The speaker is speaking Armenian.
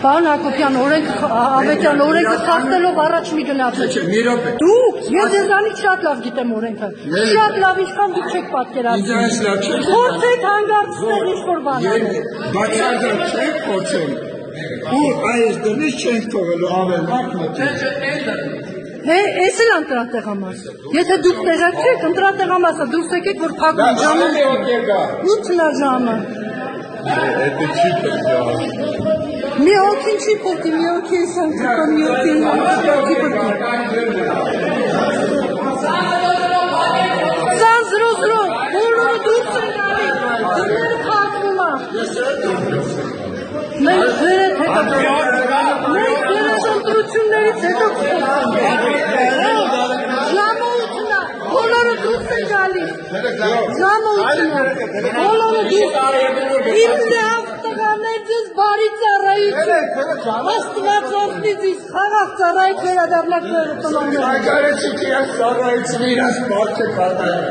Պարոն Հակոբյան, Ավետյան, օրենքը խախտելով առաջ մի գնացեք։ Դուք, ես ձեզանից շատ լավ գիտեմ օրենքը։ Շատ լավ, ինչքան դուք չեք պատկերացնում։ Փորձեք հանգարցնել ինչ-որ բան անել։ Բացարձակ չեք փորձել։ Ու այս դրից չենք թողելու ավել մակնոտ։ Էս էլ ընտրատեղամաս։ Եթե դուք տեղակ չեք, ընտրատեղամասը դուրս եկեք, որ փակում ժամը 8-ն ժամը։ Մի օքին չի պետք, մի օքի ես ընտրական, մի օքին չի պետք։ Ձան զրոզրո, բոլորը դուրս են գալի, դրները փակվում է։ Մենք ձերդ հետո մենք ձերդ ընտրություններից հետո ժամը 8-ն է, բոլորը դուրս են գալի։ Ժամը 8-ն է, բոլորը դուրս Ձեզ բարի ծառայություն, աստված օգնի ձեզ, խաղաղ ծառայեք վերադառնաք ձեր տնօրեն։ Հայկարեցիք իրաց ծառայությունը իրաց բարձր կատարել։